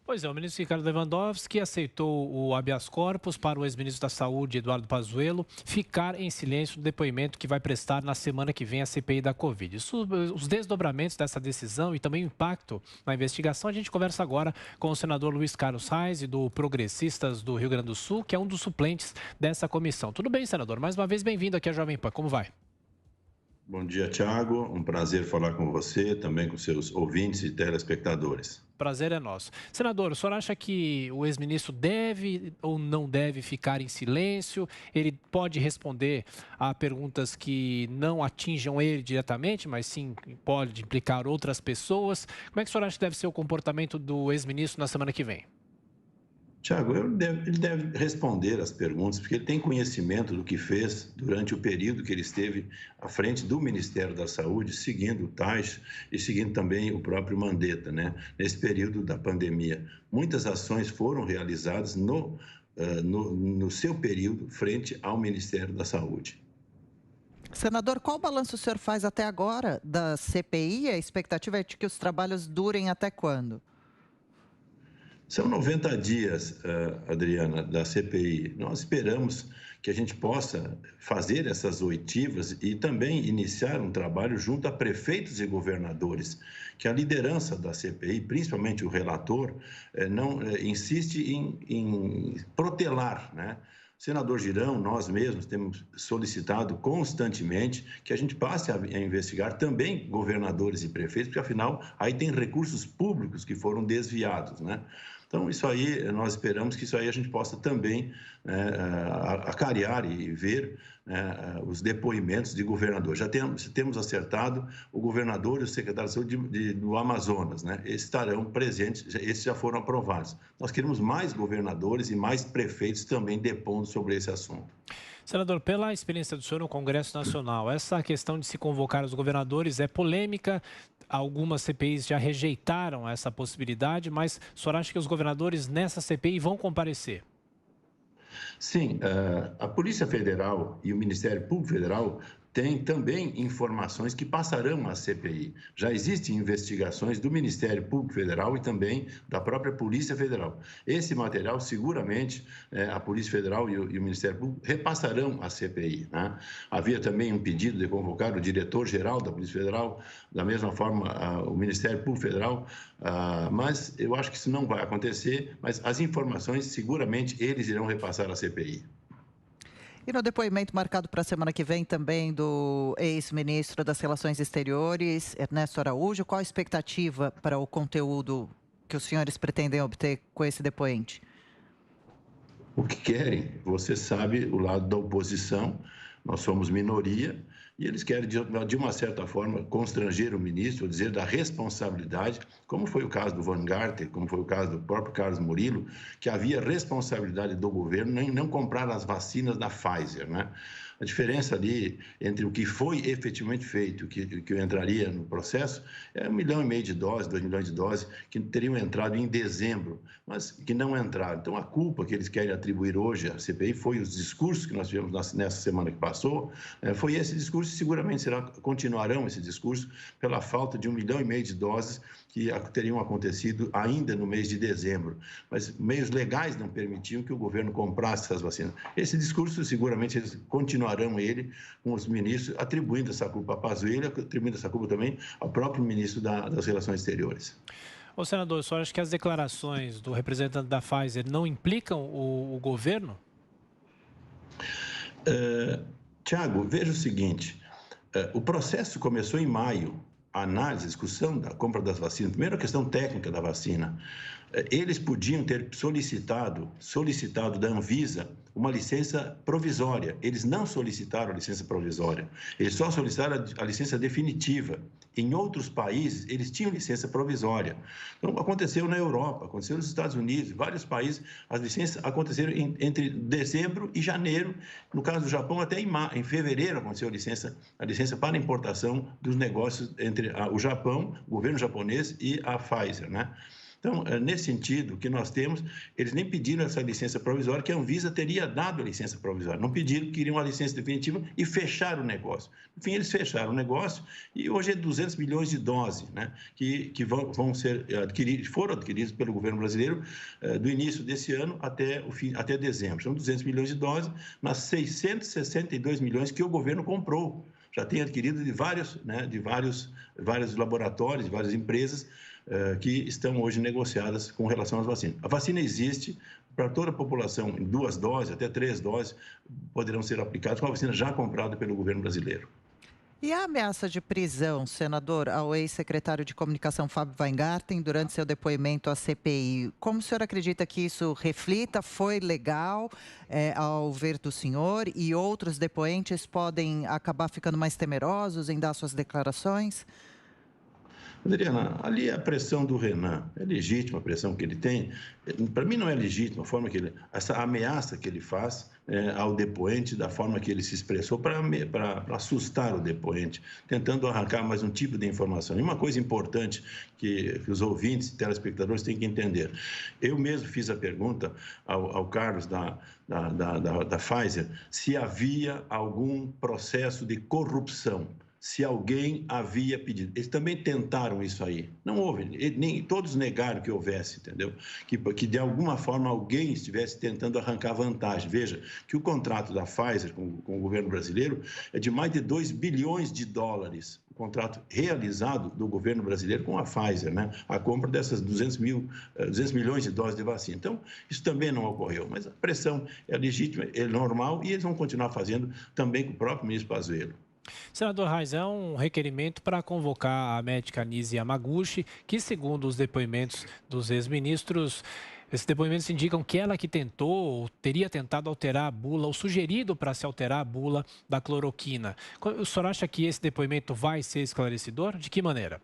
Pois é, o ministro Ricardo Lewandowski aceitou o habeas corpus para o ex-ministro da Saúde, Eduardo Pazuello, ficar em silêncio no depoimento que vai prestar na semana que vem à CPI da Covid. Os desdobramentos dessa decisão e também o impacto na investigação, a gente conversa agora com o senador Luiz Carlos Reis, do Progressistas do Rio Grande do Sul, que é um dos suplentes dessa comissão. Tudo bem, senador? Mais uma vez, bem-vindo aqui à Jovem Pan. Como vai? Bom dia, Thiago. Um prazer falar com você, também com seus ouvintes e telespectadores. Prazer é nosso. Senador, o senhor acha que o ex-ministro deve ou não deve ficar em silêncio? Ele pode responder a perguntas que não atinjam ele diretamente, mas sim pode implicar outras pessoas. Como é que o senhor acha que deve ser o comportamento do ex-ministro na semana que vem? Tiago, ele deve responder as perguntas, porque ele tem conhecimento do que fez durante o período que ele esteve à frente do Ministério da Saúde, seguindo o Tais e seguindo também o próprio Mandetta, né? Nesse período da pandemia. Muitas ações foram realizadas no seu período frente ao Ministério da Saúde. Senador, qual balanço o senhor faz até agora da CPI? A expectativa é de que os trabalhos durem até quando? São 90 dias, Adriana, da CPI. Nós esperamos que a gente possa fazer essas oitivas e também iniciar um trabalho junto a prefeitos e governadores, que a liderança da CPI, principalmente o relator, não insiste em protelar, né? O senador Girão, nós mesmos temos solicitado constantemente que a gente passe a investigar também governadores e prefeitos, porque afinal aí tem recursos públicos que foram desviados, né? Então, isso aí, nós esperamos que isso aí a gente possa também acariar e ver, né, os depoimentos de governadores. Já temos acertado o governador e o secretário de saúde do Amazonas, né? Esses estarão presentes, esses já foram aprovados. Nós queremos mais governadores e mais prefeitos também depondo sobre esse assunto. Senador, pela experiência do senhor no Congresso Nacional, essa questão de se convocar os governadores é polêmica. Algumas CPIs já rejeitaram essa possibilidade, mas o senhor acha que os governadores nessa CPI vão comparecer? Sim, a Polícia Federal e o Ministério Público Federal têm também informações que passarão à CPI. Já existem investigações do Ministério Público Federal e também da própria Polícia Federal. Esse material, seguramente, a Polícia Federal e o Ministério Público repassarão à CPI, né? Havia também um pedido de convocar o diretor-geral da Polícia Federal, da mesma forma o Ministério Público Federal, mas eu acho que isso não vai acontecer, mas as informações, seguramente, eles irão repassar à CPI. E no depoimento marcado para a semana que vem também do ex-ministro das Relações Exteriores, Ernesto Araújo, qual a expectativa para o conteúdo que os senhores pretendem obter com esse depoente? O que querem, você sabe, o lado da oposição, nós somos minoria, e eles querem, de uma certa forma, constranger o ministro, dizer da responsabilidade, como foi o caso do Van Garten, como foi o caso do próprio Carlos Murilo, que havia responsabilidade do governo em não comprar as vacinas da Pfizer, né? A diferença ali entre o que foi efetivamente feito, que entraria no processo, é 1,5 milhão de doses, 2 milhões de doses, que teriam entrado em dezembro, mas que não entraram. Então, a culpa que eles querem atribuir hoje à CPI foi os discursos que nós tivemos nessa semana que passou, foi esse discurso, e seguramente continuarão esse discurso pela falta de 1,5 milhão de doses que teriam acontecido ainda no mês de dezembro. Mas meios legais não permitiam que o governo comprasse essas vacinas. Esse discurso, seguramente, eles continuarão ele com os ministros, atribuindo essa culpa a Pazuello, atribuindo essa culpa também ao próprio ministro das Relações Exteriores. Ô, senador, o senhor acha que as declarações do representante da Pfizer não implicam o governo? Tiago, veja o seguinte, o processo começou em maio, a análise, a discussão da compra das vacinas, primeiro a questão técnica da vacina. Eles podiam ter solicitado da Anvisa uma licença provisória. Eles não solicitaram a licença provisória, eles só solicitaram a licença definitiva. Em outros países, eles tinham licença provisória. Então, aconteceu na Europa, aconteceu nos Estados Unidos, vários países, as licenças aconteceram entre dezembro e janeiro. No caso do Japão, até em fevereiro aconteceu a licença para importação dos negócios entre o Japão, o governo japonês e a Pfizer, né? Então, nesse sentido, o que nós temos, eles nem pediram essa licença provisória, que a Anvisa teria dado a licença provisória. Não pediram, queriam a licença definitiva e fecharam o negócio. Enfim, eles fecharam o negócio e hoje é 200 milhões de doses, né, que vão ser adquiridos, foram adquiridos pelo governo brasileiro do início desse ano até dezembro. São 200 milhões de doses nas 662 milhões que o governo comprou. Já tem adquirido de vários laboratórios, de várias empresas que estão hoje negociadas com relação às vacinas. A vacina existe para toda a população, em 2 doses, até 3 doses, poderão ser aplicadas com a vacina já comprada pelo governo brasileiro. E a ameaça de prisão, senador, ao ex-secretário de Comunicação Fábio Weingarten durante seu depoimento à CPI, como o senhor acredita que isso reflita? Foi legal ao ver do senhor e outros depoentes podem acabar ficando mais temerosos em dar suas declarações? Adriana, ali a pressão do Renan, é legítima a pressão que ele tem. Para mim não é legítima a forma que essa ameaça que ele faz ao depoente, da forma que ele se expressou para assustar o depoente, tentando arrancar mais um tipo de informação. E uma coisa importante que os ouvintes e telespectadores têm que entender. Eu mesmo fiz a pergunta ao Carlos da Pfizer se havia algum processo de corrupção, se alguém havia pedido. Eles também tentaram isso aí. Não houve, nem todos negaram que houvesse, entendeu? Que de alguma forma alguém estivesse tentando arrancar vantagem. Veja que o contrato da Pfizer com o governo brasileiro é de mais de 2 bilhões de dólares. O contrato realizado do governo brasileiro com a Pfizer, né? A compra dessas 200 milhões de doses de vacina. Então, isso também não ocorreu. Mas a pressão é legítima, é normal e eles vão continuar fazendo também com o próprio ministro Pazuello. Senador Reis, é um requerimento para convocar a médica Nise Yamaguchi, que, segundo os depoimentos dos ex-ministros, esses depoimentos indicam que ela que tentou, ou teria tentado alterar a bula, ou sugerido para se alterar a bula da cloroquina. O senhor acha que esse depoimento vai ser esclarecedor? De que maneira?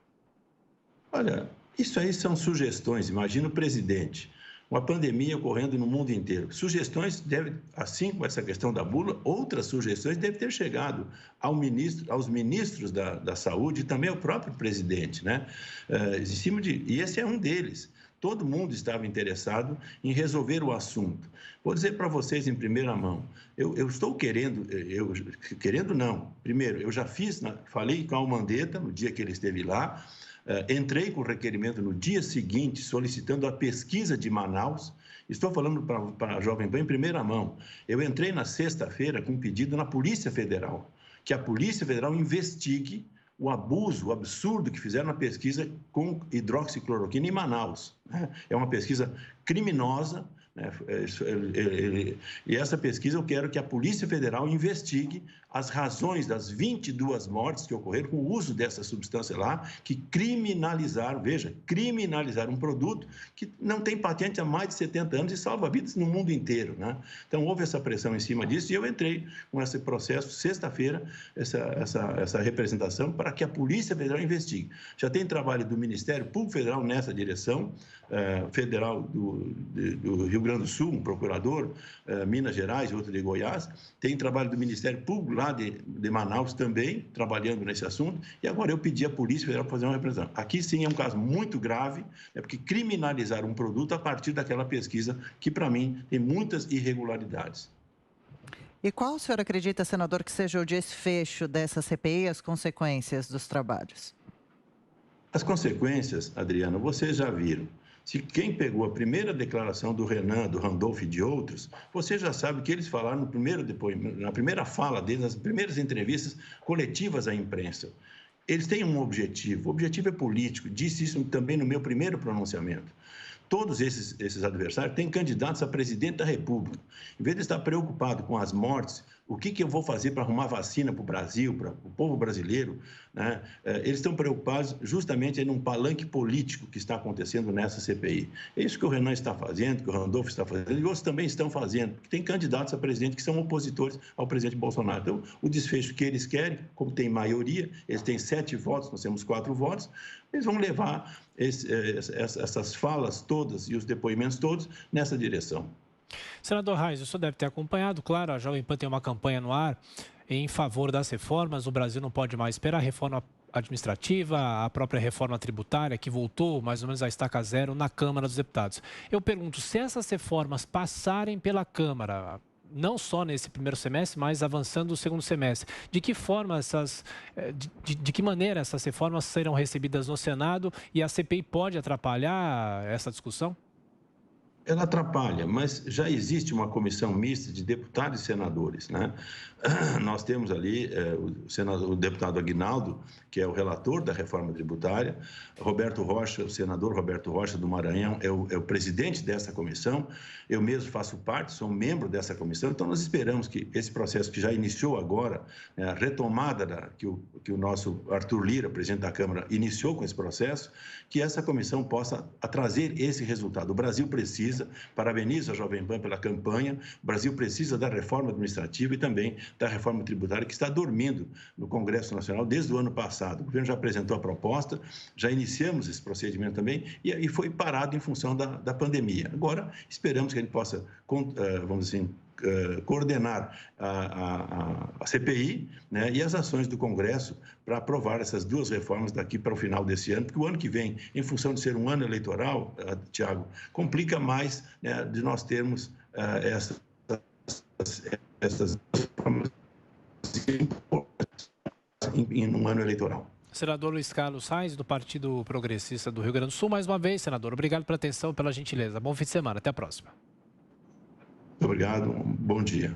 Olha, isso aí são sugestões. Imagina o presidente, uma pandemia ocorrendo no mundo inteiro. Sugestões devem, assim como essa questão da bula, outras sugestões devem ter chegado aos ministros da saúde e também ao próprio presidente, né? E esse é um deles. Todo mundo estava interessado em resolver o assunto. Vou dizer para vocês em primeira mão, eu estou querendo não. Primeiro, eu já falei com o Mandetta no dia que ele esteve lá. Entrei com o requerimento no dia seguinte, solicitando a pesquisa de Manaus. Estou falando para a Jovem Pan em primeira mão. Eu entrei na sexta-feira com um pedido na Polícia Federal, que a Polícia Federal investigue o abuso, o absurdo que fizeram na pesquisa com hidroxicloroquina em Manaus. É uma pesquisa criminosa, né? E essa pesquisa eu quero que a Polícia Federal investigue as razões das 22 mortes que ocorreram com o uso dessa substância lá, que criminalizaram um produto que não tem patente há mais de 70 anos e salva vidas no mundo inteiro, né? Então, houve essa pressão em cima disso e eu entrei com esse processo, sexta-feira, essa representação, para que a Polícia Federal investigue. Já tem trabalho do Ministério Público Federal nessa direção, federal do Rio Grande do Sul, um procurador, Minas Gerais e outro de Goiás, tem trabalho do Ministério Público lá de Manaus também, trabalhando nesse assunto, e agora eu pedi à Polícia Federal para fazer uma representação. Aqui sim é um caso muito grave, porque criminalizar um produto a partir daquela pesquisa que, para mim, tem muitas irregularidades. E qual o senhor acredita, senador, que seja o desfecho dessa CPI e as consequências dos trabalhos? As consequências, Adriano, vocês já viram. Se quem pegou a primeira declaração do Renan, do Randolph e de outros, você já sabe que eles falaram no primeiro depoimento, na primeira fala deles, nas primeiras entrevistas coletivas à imprensa. Eles têm um objetivo, o objetivo é político, disse isso também no meu primeiro pronunciamento. Todos esses adversários têm candidatos a presidente da República. Em vez de estar preocupado com as mortes, o que eu vou fazer para arrumar vacina para o Brasil, para o povo brasileiro, né? Eles estão preocupados justamente num palanque político que está acontecendo nessa CPI. É isso que o Renan está fazendo, que o Randolph está fazendo, e outros também estão fazendo, porque tem candidatos a presidente que são opositores ao presidente Bolsonaro. Então, o desfecho que eles querem, como tem maioria, eles têm 7 votos, nós temos 4 votos, eles vão levar essas falas todas e os depoimentos todos nessa direção. Senador Reis, o senhor deve ter acompanhado, claro, a Jovem Pan tem uma campanha no ar em favor das reformas. O Brasil não pode mais esperar. A reforma administrativa, a própria reforma tributária, que voltou mais ou menos à estaca zero na Câmara dos Deputados. Eu pergunto, se essas reformas passarem pela Câmara, não só nesse primeiro semestre, mas avançando no segundo semestre, de que forma de que maneira essas reformas serão recebidas no Senado e a CPI pode atrapalhar essa discussão? Ela atrapalha, mas já existe uma comissão mista de deputados e senadores, né? Nós temos ali o deputado Aguinaldo, que é o relator da reforma tributária, Roberto Rocha, o senador Roberto Rocha do Maranhão, é o presidente dessa comissão, eu mesmo faço parte, sou um membro dessa comissão, então nós esperamos que esse processo que já iniciou agora, né, a retomada que o nosso Arthur Lira, presidente da Câmara, iniciou com esse processo, que essa comissão possa trazer esse resultado. O Brasil precisa, parabenizo a Jovem Pan pela campanha, o Brasil precisa da reforma administrativa e também da reforma tributária que está dormindo no Congresso Nacional desde o ano passado. O governo já apresentou a proposta, já iniciamos esse procedimento também e foi parado em função da pandemia. Agora, esperamos que a gente possa, vamos dizer assim, coordenar a CPI, né, e as ações do Congresso para aprovar essas duas reformas daqui para o final desse ano, porque o ano que vem, em função de ser um ano eleitoral, Tiago, complica mais, né, de nós termos essas reformas em um ano eleitoral. Senador Luiz Carlos Reis, do Partido Progressista do Rio Grande do Sul, mais uma vez, senador, obrigado pela atenção, pela gentileza. Bom fim de semana, até a próxima. Obrigado, bom dia.